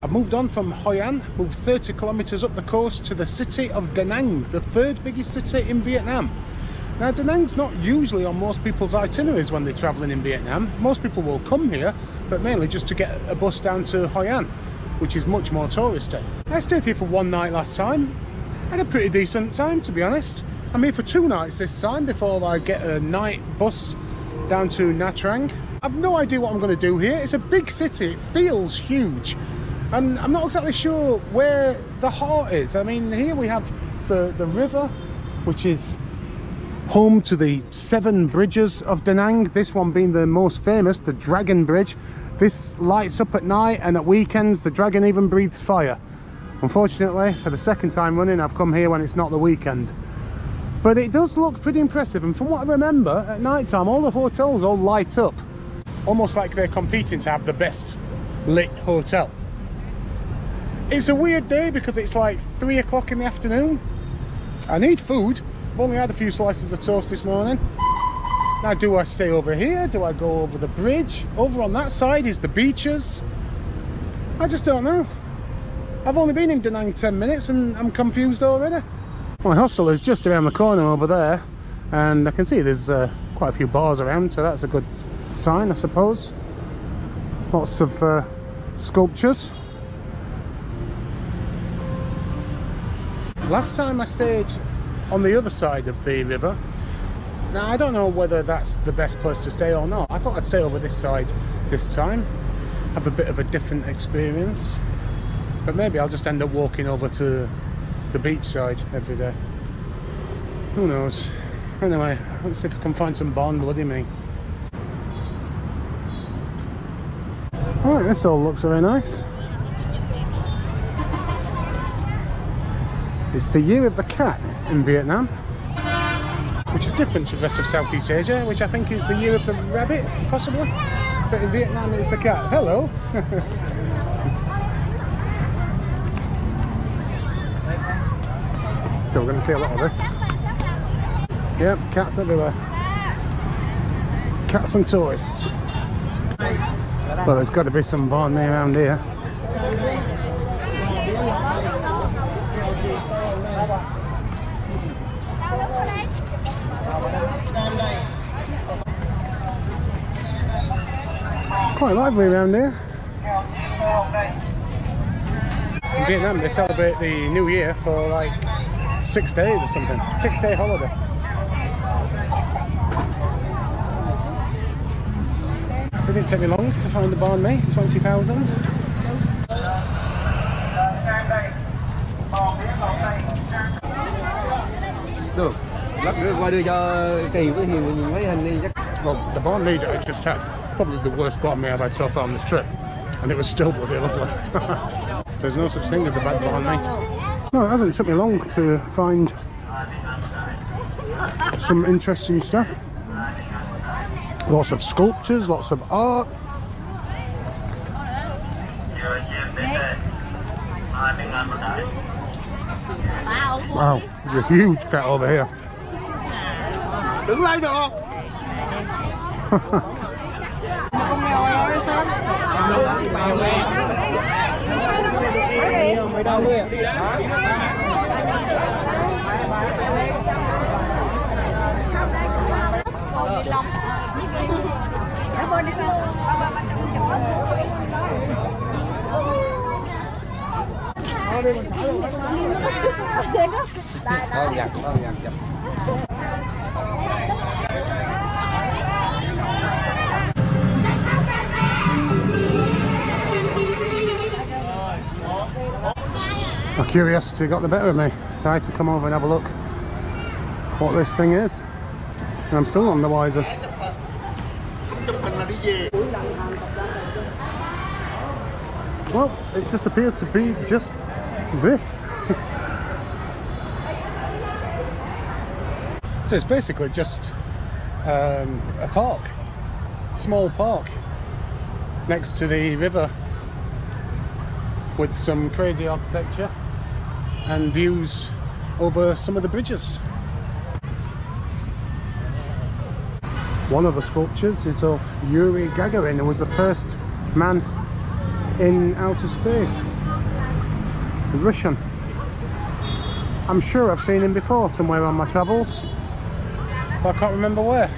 I've moved on from Hoi An, moved 30 kilometers up the coast to the city of Da Nang, the third biggest city in Vietnam. Now, Da Nang's not usually on most people's itineraries when they're travelling in Vietnam. Most people will come here, but mainly just to get a bus down to Hoi An, which is much more touristy. I stayed here for one night last time. I had a pretty decent time, to be honest. I'm here for 2 nights this time before I get a night bus down to Nha Trang. I've no idea what I'm going to do here. It's a big city, it feels huge. And I'm not exactly sure where the heart is. I mean, here we have the river, which is home to the 7 bridges of Da Nang. This one being the most famous, the Dragon Bridge. This lights up at night, and at weekends the dragon even breathes fire. Unfortunately, for the 2nd time running, I've come here when it's not the weekend. But it does look pretty impressive, and from what I remember, at night time all the hotels all light up. Almost like they're competing to have the best lit hotel. It's a weird day because it's like 3 o'clock in the afternoon. I need food. I've only had a few slices of toast this morning. Now, do I stay over here? Do I go over the bridge? Over on that side is the beaches. I just don't know. I've only been in Da Nang 10 minutes and I'm confused already. My hostel is just around the corner over there, and I can see there's quite a few bars around, so that's a good sign, I suppose. Lots of sculptures. Last time I stayed on the other side of the river. Now, I don't know whether that's the best place to stay or not. I thought I'd stay over this side this time, have a bit of a different experience, but maybe I'll just end up walking over to the beach side every day. Who knows? Anyway, let's see if I can find some barn bloody me. Alright, this all looks very nice. It's the year of the cat in Vietnam, which is different to the rest of Southeast Asia, which I think is the year of the rabbit, possibly. But in Vietnam it's the cat. Hello! So we're going to see a lot of this. Yep, cats everywhere. Cats and tourists. Well, there's got to be some barn me around here. It's quite lively around here. In Vietnam, they celebrate the New Year for like 6 days or something. 6-day holiday. It didn't take me long to find the barn me, 20,000. Được, lát nữa qua đưa cho Kỳ với Hiền nhìn mấy hình đi chắc. Well, the barn me that I just had, probably the worst barn me I've had so far on this trip, and it was still bloody lovely. There's no such thing as a bad barn me. No, it hasn't took me long to find some interesting stuff. Lots of sculptures, lots of art. Wow, there's a huge cat over here. Đứng lấy được không? Con mèo ở đó sao? Mày đâu đi? My curiosity got the better of me, so I had to come over and have a look what this thing is. And I'm still none the wiser. Well, it just appears to be just this. So it's basically just a park, small park next to the river with some crazy architecture and views over some of the bridges. One of the sculptures is of Yuri Gagarin, who was the first man in outer space. Russian. I'm sure I've seen him before somewhere on my travels, but I can't remember where.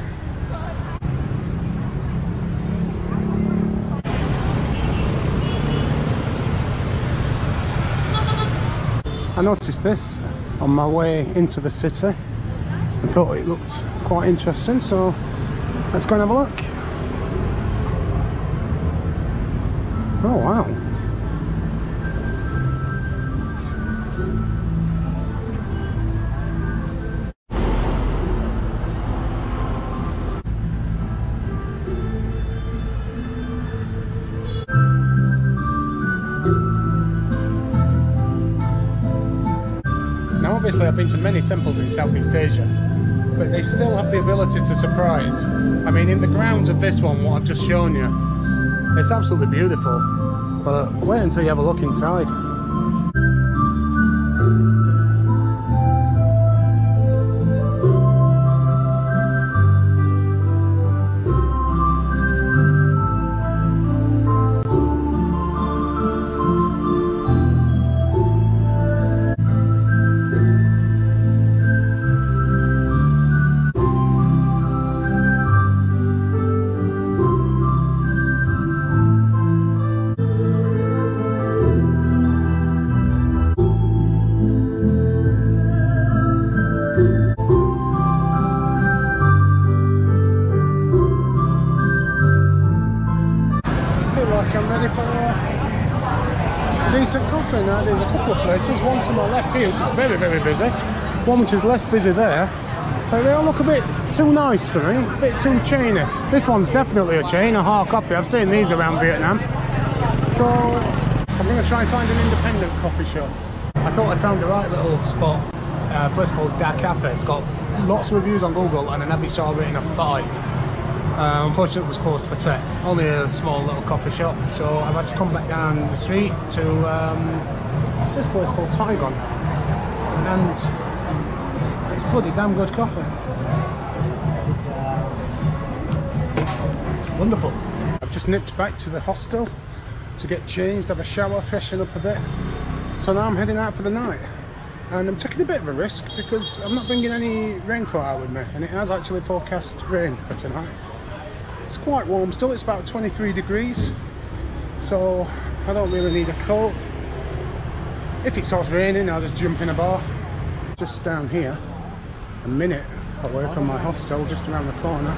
I noticed this on my way into the city and thought it looked quite interesting, so let's go and have a look. Oh wow. Now obviously I've been to many temples in Southeast Asia, but they still have the ability to surprise. I mean, in the grounds of this one, what I've just shown you, it's absolutely beautiful, but wait until you have a look inside. I'm ready for decent coffee now. There's a couple of places, one to my left here which is very busy, one which is less busy there, but they all look a bit too nice for me, a bit too chainy. This one's definitely a chain, a hard coffee. I've seen these around Vietnam, so I'm going to try and find an independent coffee shop. I thought I found the right little spot, a place called Da Cafe. It's got lots of reviews on Google and an average star rating of 5. Unfortunately it was closed for tech, only a small little coffee shop, so I've had to come back down the street to this place called Saigon, and it's bloody damn good coffee. Wonderful. I've just nipped back to the hostel to get changed, have a shower, freshen up a bit, so now I'm heading out for the night. And I'm taking a bit of a risk because I'm not bringing any raincoat out with me, and it has actually forecast rain for tonight. It's quite warm still, it's about 23 degrees, so I don't really need a coat. If it starts raining, I'll just jump in a bar. Just down here, a minute away from my hostel, just around the corner,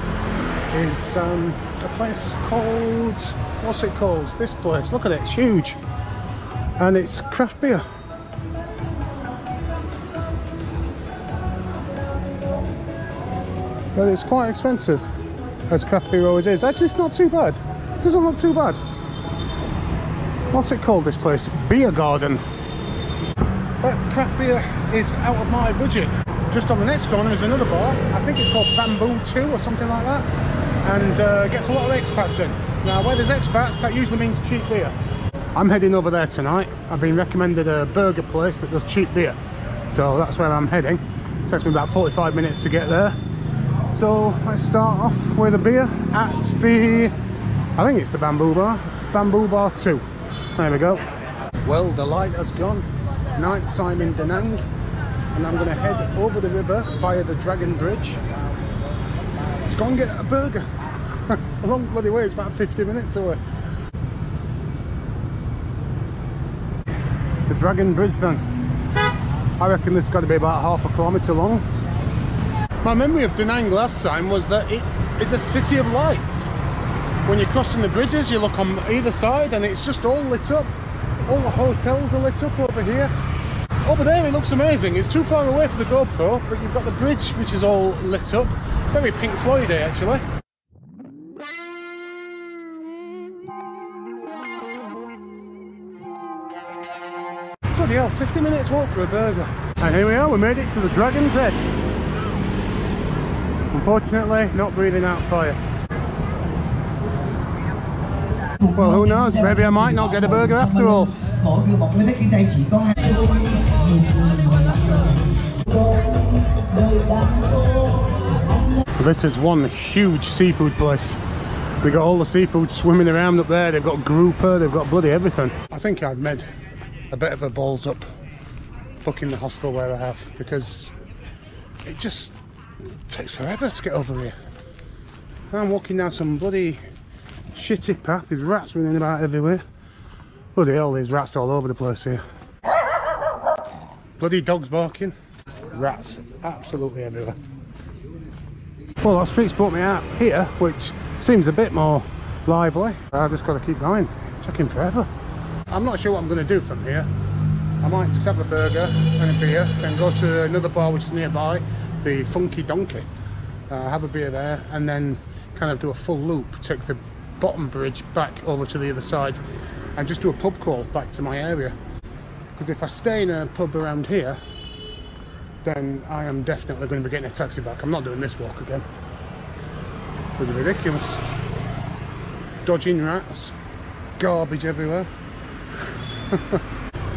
is a place called, what's it called? This place, look at it, it's huge. And it's craft beer. But it's quite expensive, as craft beer always is. Actually, it's not too bad. It doesn't look too bad. What's it called, this place? Beer Garden. But craft beer is out of my budget. Just on the next corner is another bar. I think it's called Bamboo 2 or something like that. And gets a lot of expats in. Now, where there's expats, that usually means cheap beer. I'm heading over there tonight. I've been recommended a burger place that does cheap beer. So that's where I'm heading. It takes me about 45 minutes to get there. So let's start off with a beer at the, I think it's the Bamboo Bar, Bamboo Bar 2. There we go. Well, the light has gone. It's night time in Da Nang, and I'm going to head over the river via the Dragon Bridge to go and get a burger. It's a long bloody way, it's about 50 minutes away. The Dragon Bridge then. I reckon this has got to be about half a kilometre long. My memory of Da Nang last time was that it is a city of lights. When you're crossing the bridges, you look on either side and it's just all lit up. All the hotels are lit up over here. Over there it looks amazing. It's too far away for the GoPro, but you've got the bridge which is all lit up. Very Pink Floyd-y actually. Bloody hell, 50 minutes walk for a burger. And here we are, we made it to the Dragon's Head. Unfortunately, not breathing out fire. Well, who knows, maybe I might not get a burger after all. This is one huge seafood place. They got all the seafood swimming around up there. They've got grouper, they've got bloody everything. I think I've made a bit of a balls up booking the hostel where I have, because it just takes forever to get over here. I'm walking down some bloody shitty path. There's rats running about everywhere. Bloody hell, there's rats all over the place here. Bloody dogs barking. Rats absolutely everywhere. Well, that street's brought me out here, which seems a bit more lively. I've just got to keep going. It's taking forever. I'm not sure what I'm going to do from here. I might just have a burger and a beer, then go to another bar which is nearby, the Funky Donkey. Have a beer there, and then kind of do a full loop, take the bottom bridge back over to the other side, and just do a pub crawl back to my area. Because if I stay in a pub around here, then I am definitely going to be getting a taxi back. I'm not doing this walk again. It's ridiculous. Dodging rats, garbage everywhere.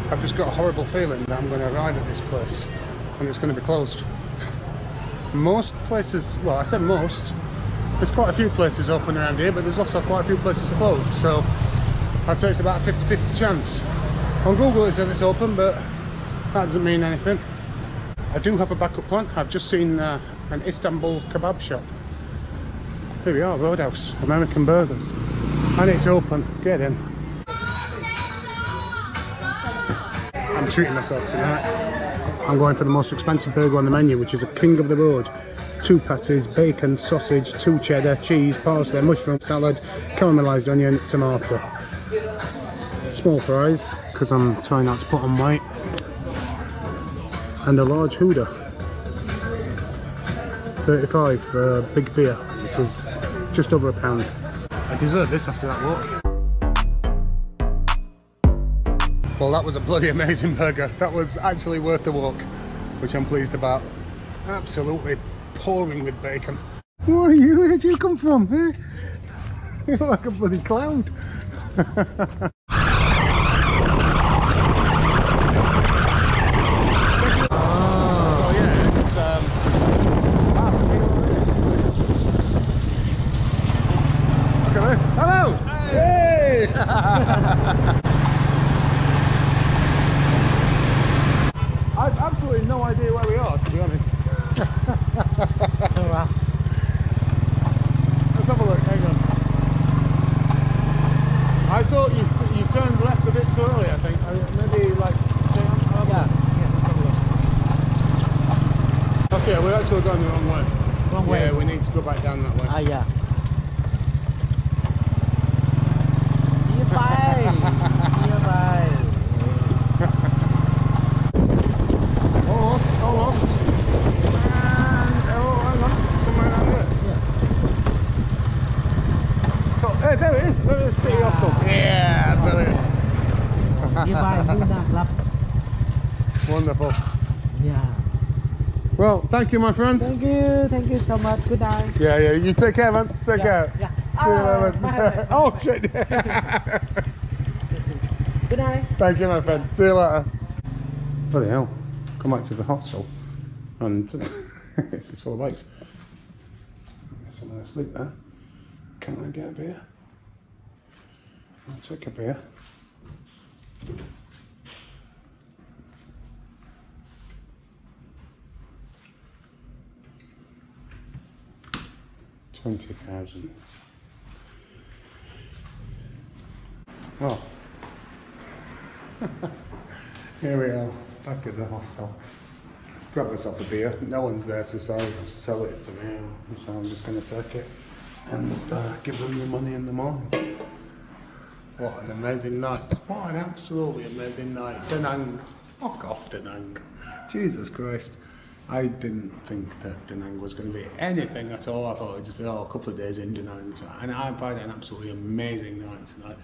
I've just got a horrible feeling that I'm going to arrive at this place and it's going to be closed. Most places, well, I said most, there's quite a few places open around here, but there's also quite a few places closed, so I'd say it's about a 50-50 chance. On Google it says it's open, but that doesn't mean anything. I do have a backup plan. I've just seen an Istanbul kebab shop. Here we are, Roadhouse, American burgers, and it's open. Get in. I'm treating myself tonight. I'm going for the most expensive burger on the menu, which is a king of the road. 2 patties, bacon, sausage, 2 cheddar, cheese, parsley, mushroom salad, caramelised onion, tomato. Small fries, because I'm trying not to put on weight. And a large hooder. 35 for a big beer, which is just over £1. I deserve this after that walk. Well, that was a bloody amazing burger. That was actually worth the walk, which I'm pleased about. Absolutely pouring with bacon. What are you? Where'd you come from? Eh? You're like a bloody cloud. Hello! Hey! I've absolutely no idea where we are, to be honest. Oh, wow. Let's have a look, hang on. I thought you turned left a bit too early, I think. Maybe like... Yeah, let's have a look. Okay, we're actually going the wrong way. Wrong way? Yeah, we need to go back down that way. Ah, yeah. Almost. And oh, hang on, somewhere around there. Yeah. So, hey, there it is. There it is, City Hostel. Yeah, brilliant. Wonderful. Yeah. Well, thank you, my friend. Thank you so much. Good night. Yeah, you take care, man. Take care. Yeah. See you later. Oh shit. Good night. Thank you, my friend. See you later. Bloody hell. Come back to the hostel and it's just full of bikes. Someone asleep there. Can I get a beer? I'll take a beer. $20,000. Oh. Here we are, back at the hostel. Grab myself a beer. No one's there to sell it to me, so I'm just going to take it and give them the money in the morning. What an amazing night. What an absolutely amazing night. Da Nang. Fuck off, Da Nang. Jesus Christ. I didn't think that Da Nang was going to be anything at all. I thought it'd just be a couple of days in Da Nang. And I've had an absolutely amazing night tonight.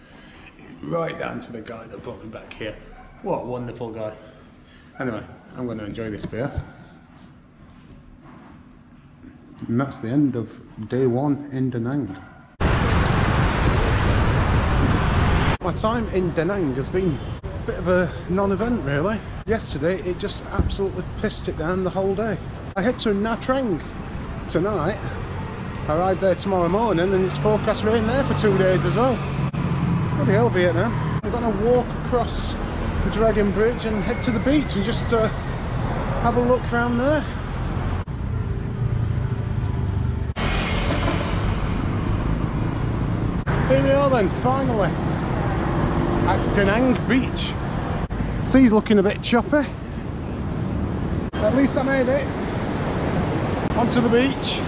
Right down to the guy that brought me back here. What a wonderful guy. Anyway, I'm going to enjoy this beer. And that's the end of day 1 in Da Nang. My time in Da Nang has been a bit of a non-event really. Yesterday it just absolutely pissed it down the whole day. I head to Nha Trang tonight I arrive there tomorrow morning and it's forecast rain there for 2 days as well. Bloody hell, Vietnam. I'm going to walk across the Dragon Bridge and head to the beach and just have a look around there. Here we are then, finally, at Da Nang Beach. Sea's looking a bit choppy. At least I made it onto the beach.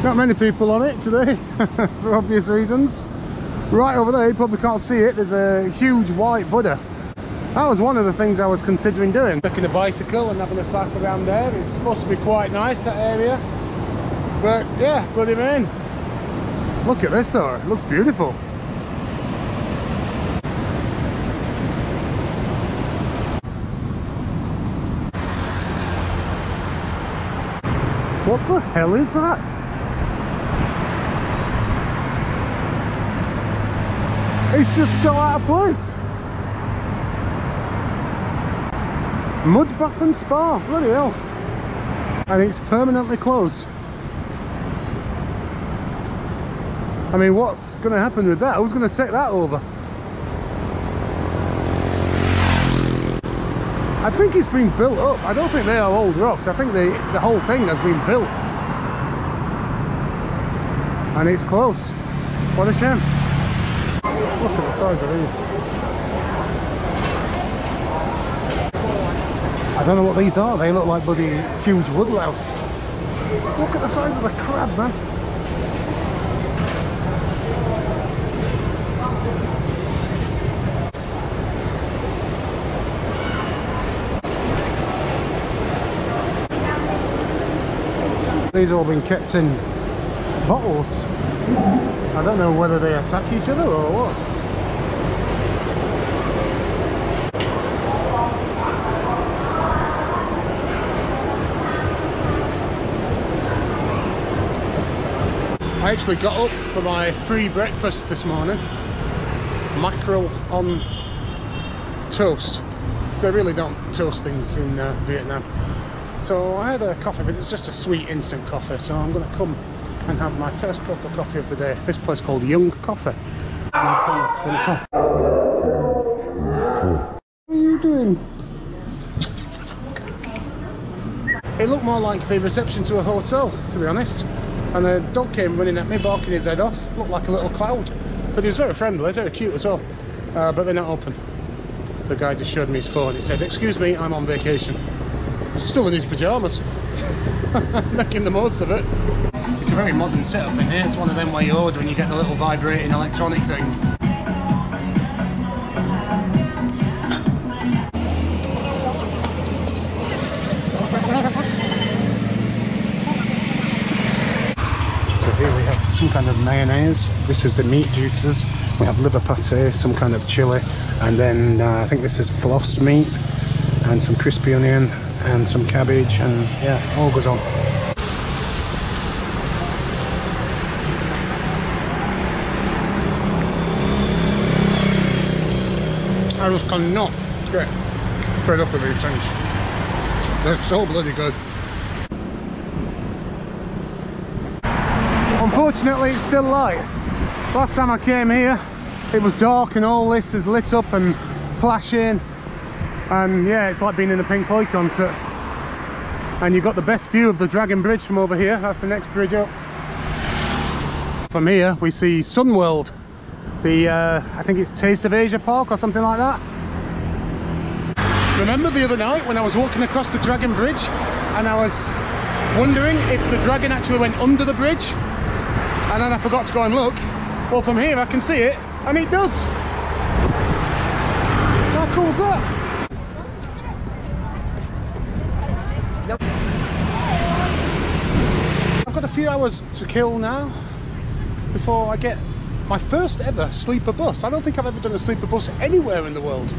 Not many people on it today, for obvious reasons. Right over there, you probably can't see it, there's a huge white Buddha. That was one of the things I was considering doing. Taking a bicycle and having a cycle around there. It's supposed to be quite nice, that area. But yeah, bloody rain. Look at this though, it looks beautiful. What the hell is that? It's just so out of place. Mud bath and spa, bloody hell. And it's permanently closed. I mean, what's going to happen with that? Who's going to take that over? I think it's been built up. I don't think they are old rocks. I think the whole thing has been built. And it's closed. What a shame. Look at the size of these. I don't know what these are. They look like bloody huge woodlouse. Look at the size of the crab, man. These have all been kept in bottles. I don't know whether they attack each other or what. I actually got up for my free breakfast this morning. Mackerel on toast. They really don't toast things in Vietnam. So I had a coffee, but it's just a sweet instant coffee. So I'm going to come and have my first proper coffee of the day. This place called Young Coffee. What are you doing? It looked more like the reception to a hotel, to be honest. And the dog came running at me, barking his head off. Looked like a little cloud. But he was very friendly, very cute as well. But they're not open. The guy just showed me his phone. He said, "Excuse me, I'm on vacation." Still in his pyjamas. Making the most of it. It's a very modern setup in here. It's one of them where you order and you get the little vibrating electronic thing. So here we have some kind of mayonnaise. This is the meat juices. We have liver pate, some kind of chili, and then I think this is floss meat, and some crispy onion, and some cabbage, and yeah, all goes on. I just cannot get fed up with these things. They're so bloody good. Unfortunately, it's still light. Last time I came here, it was dark and all this is lit up and flashing. And yeah, it's like being in a Pink Floyd concert. And you've got the best view of the Dragon Bridge from over here. That's the next bridge up. From here, we see Sunworld. I think it's Taste of Asia Park or something like that. Remember the other night when I was walking across the Dragon Bridge and I was wondering if the dragon actually went under the bridge? And then I forgot to go and look. Well, from here I can see it, and it does. How cool is that? I've got a few hours to kill now before I get my first ever sleeper bus. I don't think I've ever done a sleeper bus anywhere in the world.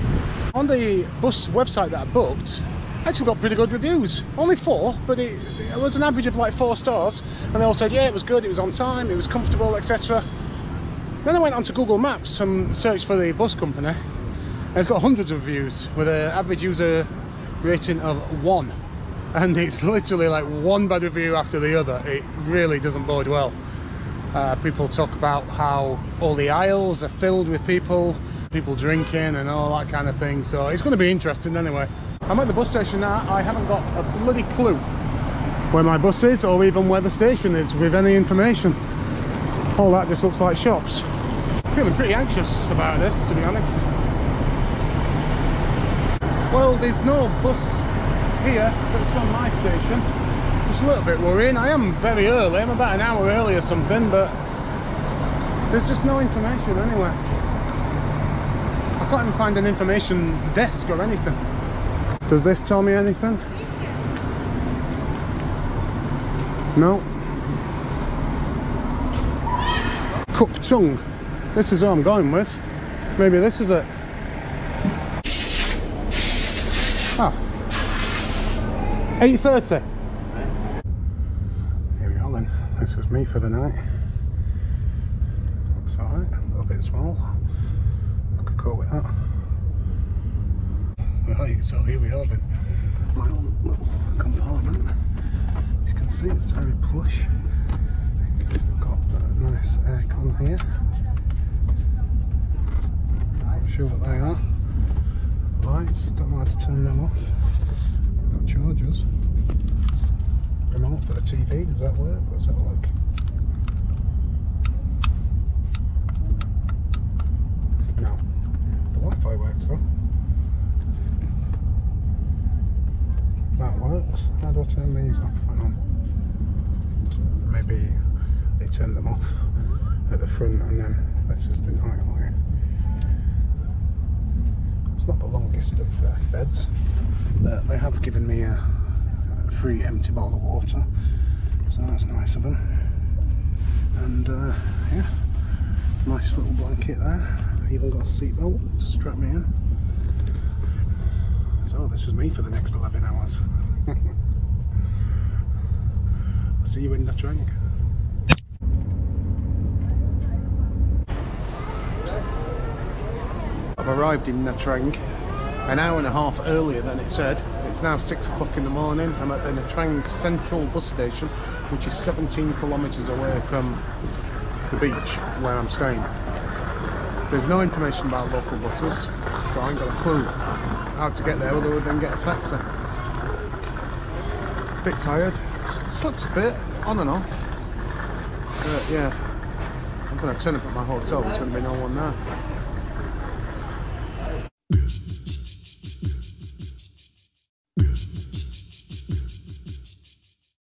On the bus website that I booked, I actually got pretty good reviews. Only 4, but it was an average of like 4 stars. And they all said, yeah, it was good, it was on time, it was comfortable, etc. Then I went onto Google Maps and searched for the bus company. And it's got hundreds of reviews with an average user rating of 1. and it's literally like one bad review after the other. It really doesn't bode well. People talk about how all the aisles are filled with people drinking and all that kind of thing, so it's going to be interesting anyway. I'm at the bus station now. I haven't got a bloody clue where my bus is or even where the station is with any information. All that just looks like shops. Feeling pretty anxious about this, to be honest. Well, there's no bus here that's from my station. It's a little bit worrying. I am very early. I'm about an hour early or something, but there's just no information anywhere. I can't even find an information desk or anything. Does this tell me anything? No. Cook Tung. This is who I'm going with. Maybe this is it. Ah. 8:30. Here we are then. This is me for the night. Looks alright. A little bit small. I could go with that. Right, so here we are then. My own little compartment. As you can see, it's very plush. Got a nice aircon here. Not sure what they are. Lights, don't know how to turn them off. Got chargers. Remote for the TV, does that work? Let's have a look. No. The Wi-Fi works though. That works. How do I turn these off? Hang on. Maybe they turn them off at the front and then this is the night light. It's not the longest of beds. They have given me a free empty bottle of water, so that's nice of them. And yeah, nice little blanket there. Even got a seat belt to strap me in. So this is me for the next 11 hours. I'll see you in Nha Trang. I've arrived in Nha Trang an hour and a half earlier than it said. It's now 6 o'clock in the morning. I'm at the Nha Trang Central bus station, which is 17 kilometres away from the beach where I'm staying. There's no information about local buses, so I ain't got a clue how to get there other than get a taxi. Bit tired, slept a bit, on and off. But yeah, I'm going to turn up at my hotel, there's going to be no one there.